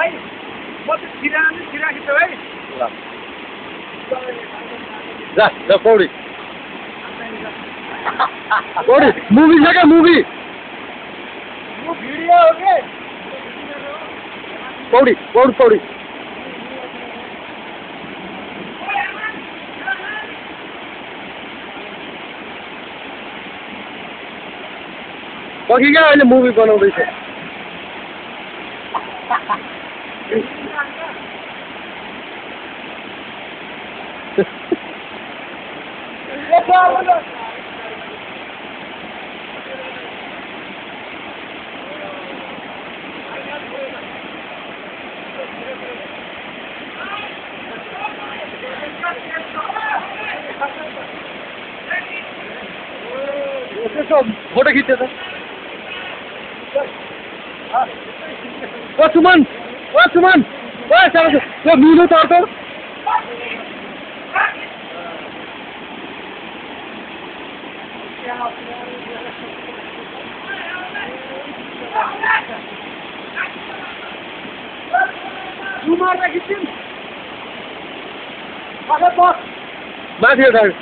भाइ म त छिरा खिच्छु है जा जा पौडी मुभी छ क्या मुभी यो भिडियो हो के पौडी पौडी पौडी पखी क्या अहिले मुभी बनाउँदैछ फोटो खिच्छ त सुमन त्यो मिलो तर्क माथि उठायो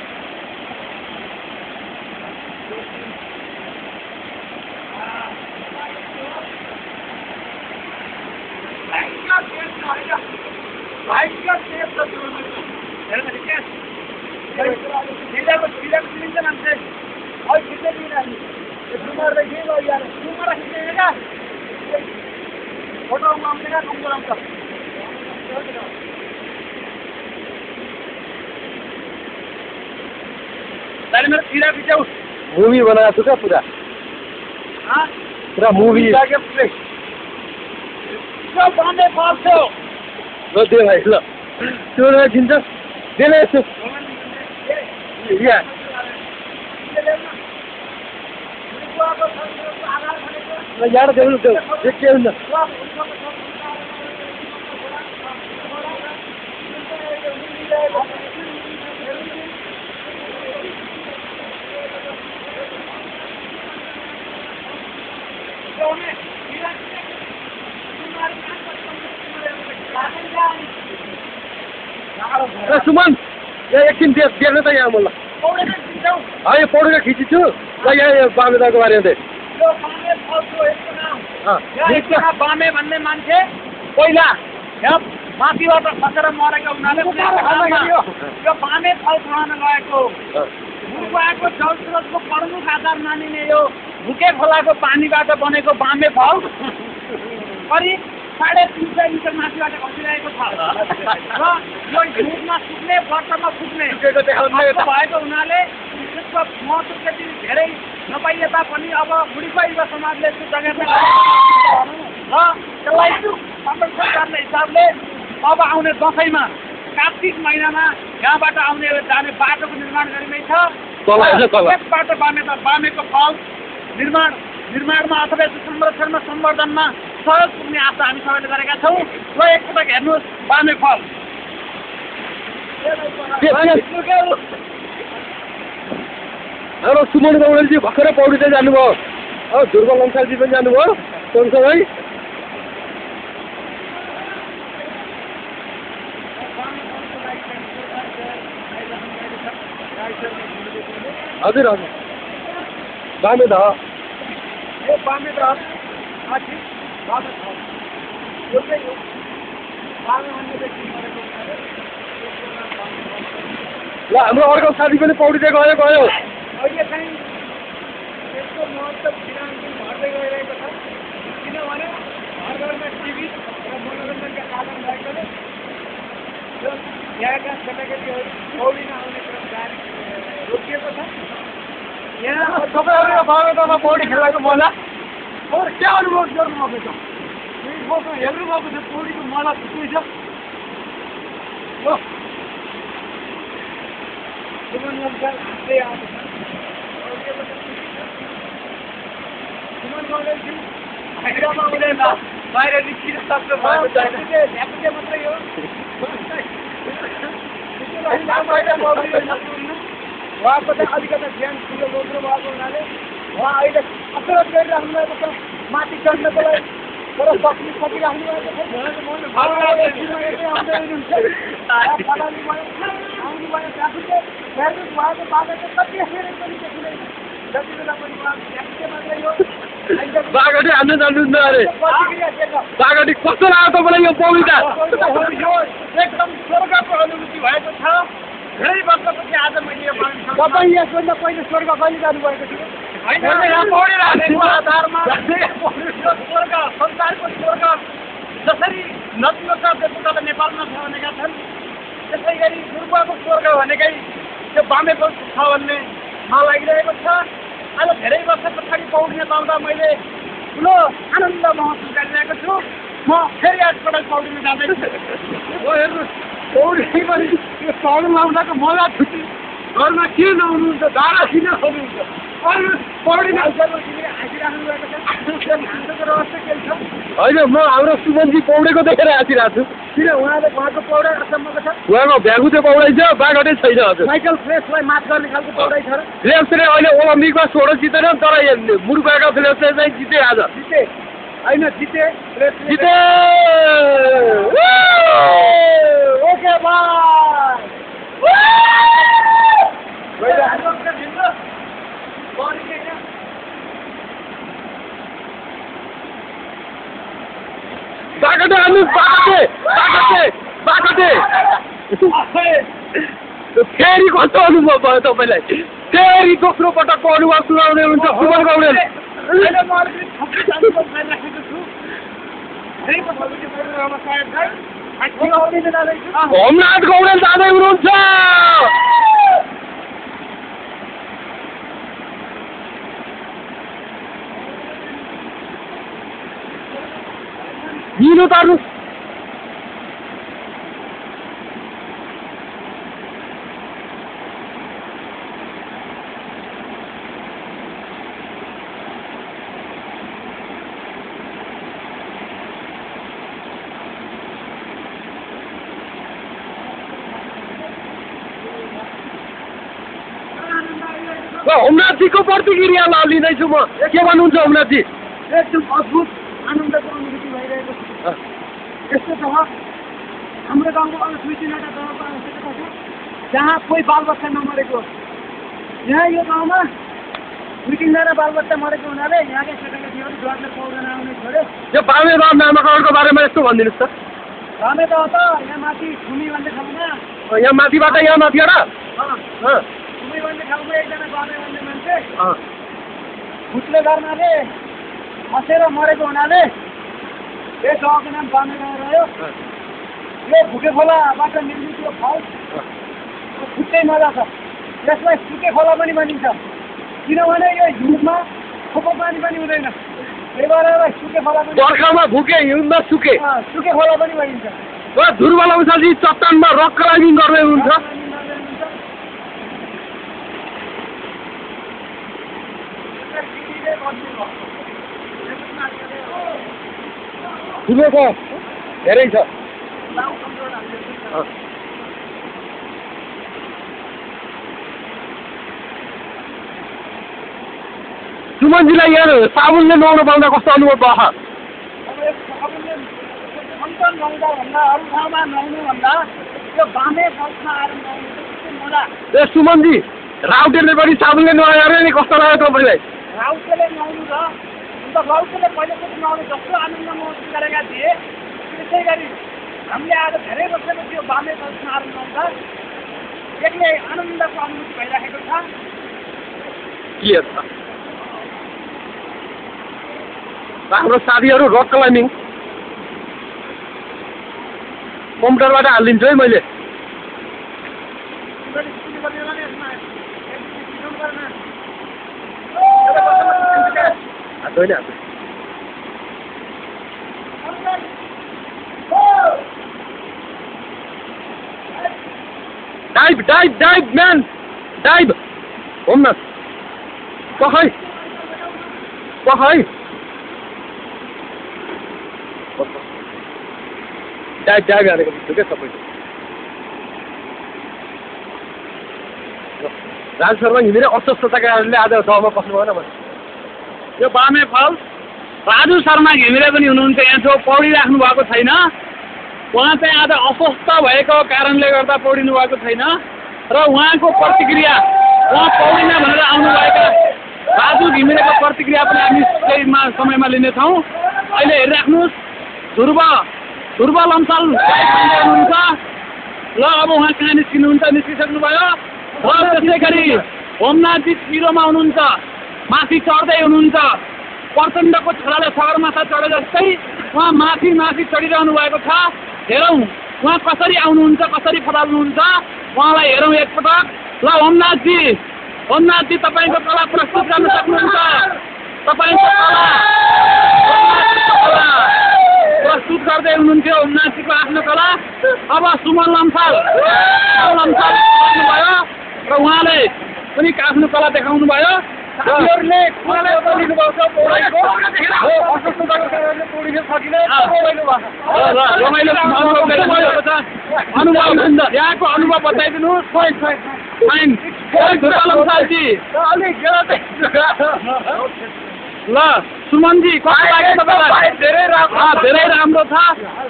मूवी बनाया था क्या पूरा मूवी लो दे भाई लो त्यो खिन्छ देले यसो यार देख्नु त्यो के हुन्छ सुमन यहाँ एकछिन देख्नु त यहाँ मलाई यो पौडेर खिचिछु ल यहाँ बामेदाको बारेमा बामे भन्ने मान्छे पहिला यहाँ माथिबाट खसेर मरेको हुनाले यो बामे फल खान गएको गुरुको जलस्रोतको प्रमुख आधार मानिने यो भुके खोलाको पानीबाट बनेको बामे फल करिब 350 मिटर माथिबाट खसिरहेको छ र यो हिउँमा सुक्ने वर्षमा फुक्ने भएको हुनाले त्यसको महत्त्व त्यति धेरै नपाइए तापनि अब बुढीको युवा समाजले त्यो जग्गामा र त्यसलाई सरकारले हिसाबले अब आउने दसैँमा कार्तिक महिनामा यहाँबाट आउने जाने बाटोको निर्माण गरिँदैछ त्यसबाट बामेको फल निर्माणमा अथवा संरक्षणमा सम्वर्धनमा सहयोग पुग्ने आशा हामी सबैले गरेका छौँ र एकपटक हेर्नुहोस् बामे फल हाम्रो सुमन गौडेलजी भर्खरै पौडी चाहिँ जानुभयो अब ध्रुव लङ्सालजी पनि जानुभयो सँगसँगै हजुर हजुर बामे ध ल हाम्रो अर्को साथी पनि पौडी चाहिँ गयो अहिले चाहिँ यसको महत्त्व दिनानुदिन बढ्दै गइरहेको छ किनभने घर घरमा टिभी र मनोरञ्जनका साधन भएकोले यो यहाँका केटाकेटीहरू पौडिन आउने क्रम जारी रोकिएको छ यहाँ तपाईँहरू बाबामा पौडी खेलाएको मजा अरू क्या अनुभव गर्नुभएको छ हेर्नुभएको छ पौडीको मजा थुप्रै छ हो सुमन गौडेल हाँस्दै आउँछ सुमन गौडेलजी बाहिरमा हुँदैन बाहिर निस्किन सक्नु भएको छैन मात्रै हो उहाँको चाहिँ अलिकति ध्यान ठुलो बोक्नु भएको हुनाले उहाँ अहिले कसरत गरिराख्नु भएको छ माथि चढ्नको लागि बागटी हान्नु जान्नु अरे बागटी कस्तो लाग्यो तपाईँलाई यो पौडी त एकदम स्वर्गको अनुभूति भएको छ धेरै वर्षपछि आज मैले यो तपाईँ यसभन्दा पहिले स्वर्ग कहिले जानुभएको थियो पौडिरहेको आधारमा स्वर्ग संसारको स्वर्ग जसरी नदीको छ त्यसो त नेपालमा छ भनेका छन् त्यसै गरी पूर्वको स्वर्ग भनेकै त्यो बामेको छ भन्ने मलाई लागिरहेको छ आज धेरै वर्ष पछाडि पौडिन पाउँदा मैले ठुलो आनन्द महसुस गरिरहेको छु म फेरि आजपल्ट पौडिन जाँदैछु पौडी पनि यो पौडी लाउँदाको मजा छुट्टी घरमा के नहुनुहुन्छ धारा किन हुनुहुन्छ पौडी होइन म हाम्रो सुमनजी पौडेको देखेर आइरहेको छु किन उहाँले उहाँको पौडा अचम्मको छ उहाँको भ्यागु चाहिँ पौडाइ छ बागटै छैन हजुर माइकल फ्रेसलाई मात गर्ने खालको पौडाइ छ र फ्लेप्सले अहिले ओलम्पिकमा 16 जितेन तर मुर्बाका फ्लेप्सले चाहिँ जिते आज जिते होइन जिते जिते ओके बाई बागटे हान्नु बागटे फेरि कस्तो अनुभव भयो तपाईँलाई फेरि दोस्रो पटकको अनुभव सुनाउने हुन्छ सुमन गौडेल होमनाथ गौडेल जाँदै हुनुहुन्छ हिँड्नु तार्नु होमनाथजीको प्रतिक्रिया लिँदैछु म के भन्नुहुन्छ होमनाथजी एकदम अद्भुत आनन्दको अनुभूति भइरहेको छ यस्तो छ हाम्रो गाउँको अरू 2-3वटा गाउँको आवश्यकता छ जहाँ कोही बालबच्चा नमरेको यहाँ यो गाउँमा 2-3जना बालबच्चा मरेको हुनाले यहाँकै केटाकेटीहरू डरले पौडेर आउने छोड्यो यो बामे बाब नामाकरणको बारेमा यस्तो भनिदिनुहोस् त बामे त यहाँ माथि घुमी भन्ने ठाउँमा यहाँ माथिबाट यहाँ माथिबाट घुमी भन्ने ठाउँमा एकजना बामे भन्ने मान्छे भुतले गर्नाले खसेर मरेको हुनाले यो गाउँको नाम बामे गाउँ रह्यो यो भुके खोलाबाट निर्मित यो फल छुट्टै मजा छ यसलाई सुके खोला पनि भनिन्छ किनभने यो हिउँदमा खोपो पानी पनि हुँदैन त्यही भएर यसलाई सुके खोला पनि बर्खामा भुके हिउँदमा सुके सुके खोला पनि भनिन्छ ध्रुव लम्सालजी चट्टानमा रक क्लाइम्बिङ गर्दै हुनुहुन्छ ठुलो छ धेरै छ सुमनजीलाई यहाँ साबुनले नुहाउनु पाउँदा कस्तो अनुभव भयो ए सुमनजी राउटेले पनि साबुनले नुहायो अरे नि कस्तो लाग्यो तपाईँलाई राउटेले नुहाउनु र अन्त राउटेले पहिलोचोटि नुहाउने जस्तो आनन्द महसुस गरेका थिए त्यसै गरी हामीले आज धेरै वर्षपछि यो बामे फल्समा आएर नुहाउँदा एक्लै आनन्दको अनुभूति भइरहेको छ क्लियर छ हाम्रो साथीहरू रक क्लाइम्बिङ कम्प्युटरबाट हालिदिन्छु है मैले dive dive dive man dive Homnath पखाइ पखाइ डाइभ डाइभ हालेको बुझ्छु क्या सबैले राज शर्मा हिँडेर अस्वस्थताका कारणले आज ठाउँमा बस्नु भएन भने यो बामे फल राजु शर्मा घिमिरे पनि हुनुहुन्छ यहाँ छेउ पौडिराख्नु भएको छैन। उहाँ चाहिँ आज अस्वस्थ भएको कारणले गर्दा पौडिनु भएको छैन र उहाँको प्रतिक्रिया उहाँ पौडिन भनेर आउनुभएका राजु घिमिरेको प्रतिक्रिया पनि हामी केही समयमा लिनेछौँ। अहिले हेरिराख्नुहोस् ध्रुव लम्साल हुनुहुन्छ। ल अब उहाँ कहाँ निस्किनुहुन्छ, निस्किसक्नुभयो। र त्यसै गरी होमनाथजी पिरोमा हुनुहुन्छ, माथि चढ्दै हुनुहुन्छ। प्रचण्डको छोराले सगरमाथा चढे जस्तै उहाँ माथि चढिरहनु भएको छ। हेरौँ उहाँ कसरी आउनुहुन्छ, कसरी फटाल्नुहुन्छ, उहाँलाई हेरौँ एकपटक। ल होमनाथजी तपाईँको कला प्रस्तुत गर्न सक्नुहुन्छ। तपाईँको कला प्रस्तुत गर्दै हुनुहुन्थ्यो होमनाथजीको आफ्नो कला। अब सुमन लम्साल भयो र उहाँले पनि आफ्नो कला देखाउनु भयो। साथीहरूले लिनुभएको छ पौडाइको अस्वस्थताको कारणले पौडिन सकिने अनुभव यहाँको अनुभव बताइदिनुहोस्। ल सुमनजी कस्तो लाग्यो तपाईँलाई? धेरै राम्रो छ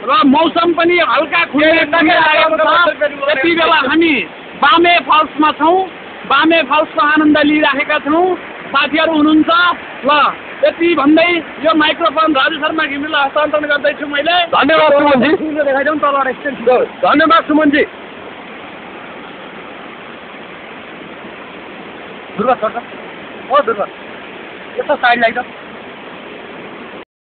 र मौसम पनि हल्का खुल्ने लागेको छ। यति बेला हामी बामे फल्समा छौँ। बामे फल्सको आनन्द लिइराखेका छौँ। साथीहरू हुनुहुन्छ। ल यति भन्दै यो माइक्रोफोन राजु शर्मा घिमिरेलाई हस्तान्तरण गर्दैछु मैले। धन्यवाद सुमनजी। देखाइदेऊ तलबाट एकछिन। धन्यवाद सुमनजी। ध्रुव छोड्छ। ध्रुव यस्तो साइड लाग्छ।